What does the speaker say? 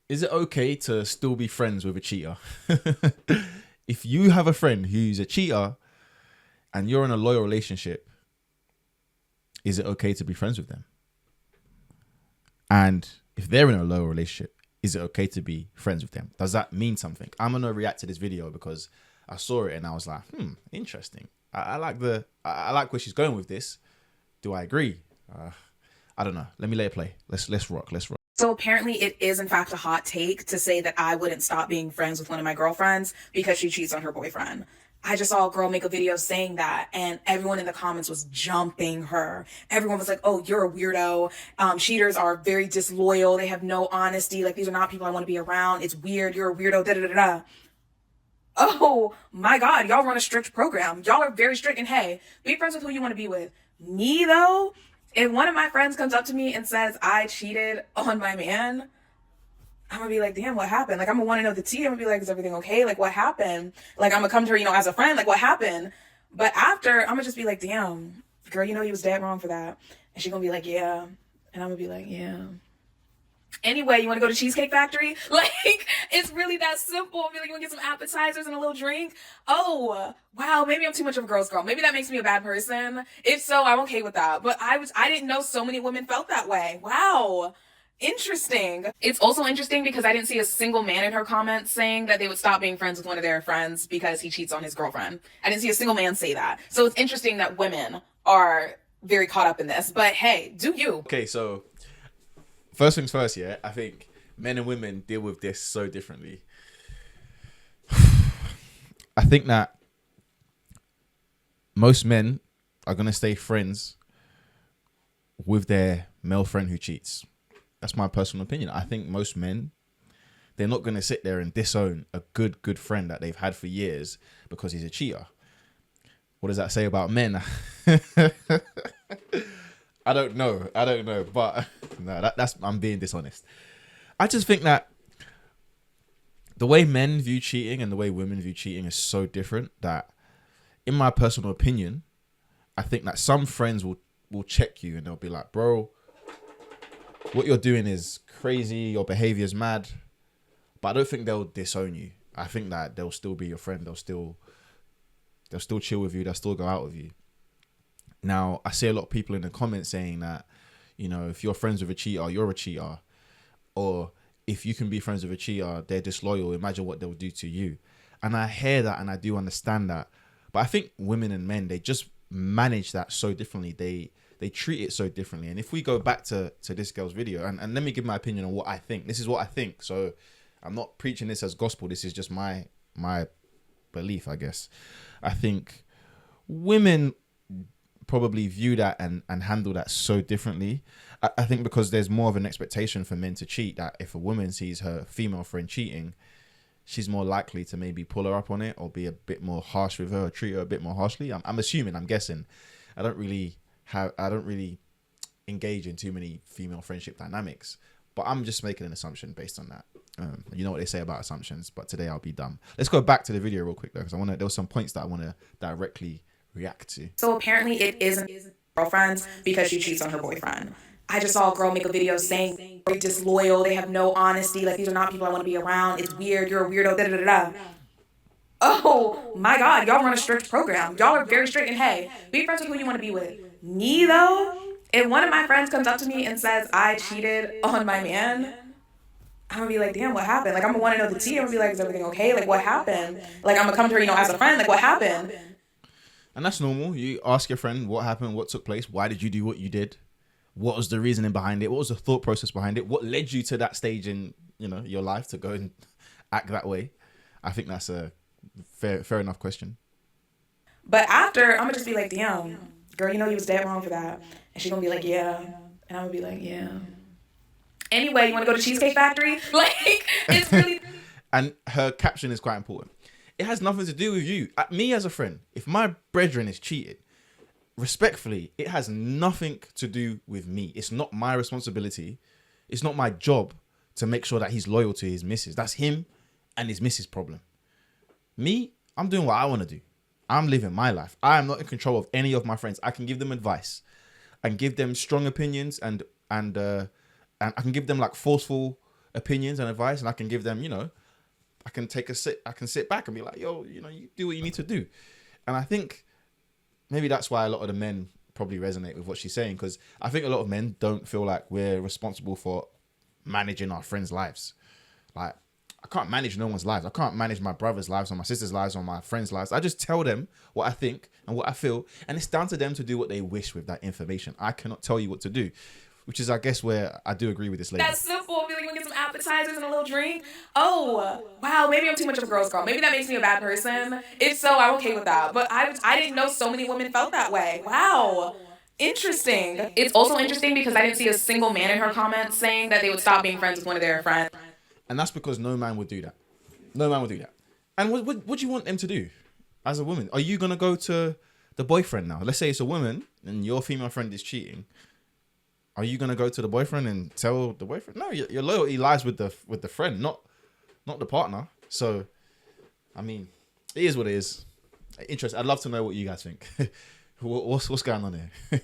Is it okay to still be friends with a cheater? If you have a friend who's a cheater and you're in a loyal relationship, is it okay to be friends with them? And if they're in a loyal relationship, is it okay to be friends with them? Does that mean something? I'm going to react to this video because I saw it and I was like, interesting. I like where she's going with this. Do I agree? I don't know. Let me let it play. Let's rock. So apparently it is in fact a hot take to say that I wouldn't stop being friends with one of my girlfriends because she cheats on her boyfriend. I just saw a girl make a video saying that, and everyone in the comments was jumping her. Everyone was like, oh, you're a weirdo. Cheaters are very disloyal. They have no honesty. Like, these are not people I want to be around. It's weird. You're a weirdo. Da da da da. Oh my God, y'all run a strict program. Y'all are very strict, and hey, be friends with who you want to be with. Me though, if one of my friends comes up to me and says I cheated on my man, I'm gonna be like, damn, what happened? Like, I'm gonna want to know the tea. I'm gonna be like, is everything okay? Like, what happened? Like, I'm gonna come to her, as a friend, like, what happened? But after, I'm gonna just be like, damn, girl, he was dead wrong for that. And she's gonna be like, yeah. And I'm gonna be like, yeah. Anyway, you want to go to Cheesecake Factory? Like, it's really that simple. I feel like you want to get some appetizers and a little drink. Oh, wow, maybe I'm too much of a girl's girl. Maybe that makes me a bad person. If so, I'm okay with that. But I didn't know so many women felt that way. Wow. Interesting. It's also interesting because I didn't see a single man in her comments saying that they would stop being friends with one of their friends because he cheats on his girlfriend. I didn't see a single man say that. So it's interesting that women are very caught up in this. But hey, do you? Okay, so first things first, yeah, I think men and women deal with this so differently. I think that most men are going to stay friends with their male friend who cheats. That's my personal opinion. I think most men, they're not going to sit there and disown a good friend that they've had for years because he's a cheater. What does that say about men? I don't know, but no, that's I'm being dishonest. I just think that the way men view cheating and the way women view cheating is so different that, in my personal opinion, I think that some friends will check you and they'll be like, bro, what you're doing is crazy, your behavior is mad. But I don't think they'll disown you. I think that they'll still be your friend. They'll still chill with you. They'll still go out with you. Now, I see a lot of people in the comments saying that, if you're friends with a cheater, you're a cheater. Or if you can be friends with a cheater, they're disloyal. Imagine what they'll do to you. And I hear that and I do understand that. But I think women and men, they just manage that so differently. They treat it so differently. And if we go back to this girl's video, and let me give my opinion on what I think. This is what I think. So I'm not preaching this as gospel. This is just my belief, I guess. I think women probably view that and handle that so differently. I think because there's more of an expectation for men to cheat, that if a woman sees her female friend cheating, she's more likely to maybe pull her up on it or be a bit more harsh with her or treat her a bit more harshly. I'm assuming, I'm guessing. I don't really engage in too many female friendship dynamics, but I'm just making an assumption based on that. You know what they say about assumptions, but today I'll be dumb. Let's go back to the video real quick though, because there were some points that I want to directly react to. So apparently it isn't girlfriends because she cheats on her boyfriend. I just saw a girl make a video saying they're disloyal, they have no honesty, like, these are not people I want to be around, it's weird, you're a weirdo, da da da da. Oh my God, y'all run a strict program. Y'all are very strict, and hey, be friends with who you want to be with. Me though, if one of my friends comes up to me and says I cheated on my man, I'm gonna be like, damn, what happened? Like, I'm gonna want to know the tea. I'm gonna be like, is everything okay? Like, what happened? Like, I'm gonna come to her, as a friend, like, what happened? And that's normal. You ask your friend what happened, what took place, why did you do what you did? What was the reasoning behind it? What was the thought process behind it? What led you to that stage in, your life to go and act that way? I think that's a fair enough question. But after, I'm gonna just be like, damn, girl, he was dead wrong for that. And she's gonna be like, yeah. And I'm gonna be like, yeah. Anyway, you want to go to Cheesecake Factory? Like, it's really... And her caption is quite important. It has nothing to do with you. Me as a friend, if my brethren is cheated, respectfully, it has nothing to do with me. It's not my responsibility. It's not my job to make sure that he's loyal to his missus. That's him and his missus' problem. Me, I'm doing what I want to do. I'm living my life. I am not in control of any of my friends. I can give them advice and give them strong opinions and I can give them like forceful opinions and advice, and I can give them, I can I can sit back and be like, yo, you do what you need to do. And I think maybe that's why a lot of the men probably resonate with what she's saying, because I think a lot of men don't feel like we're responsible for managing our friends' lives. Like, I can't manage no one's lives. I can't manage my brother's lives or my sister's lives or my friends' lives. I just tell them what I think and what I feel, and it's down to them to do what they wish with that information. I cannot tell you what to do, which is, I guess, where I do agree with this lady. That's simple. Maybe we can get some appetizers and a little drink. Oh, wow. Maybe I'm too much of a girl's girl. Maybe that makes me a bad person. If so, I'm okay with that. But I didn't know so many women felt that way. Wow. Interesting. It's also interesting because I didn't see a single man in her comments saying that they would stop being friends with one of their friends. And that's because no man would do that. No man would do that. And what do you want them to do as a woman? Are you going to go to the boyfriend now? Let's say it's a woman and your female friend is cheating. Are you going to go to the boyfriend and tell the boyfriend? No, your loyalty lies with the friend, not the partner. So, I mean, it is what it is. Interesting. I'd love to know what you guys think. What's going on here?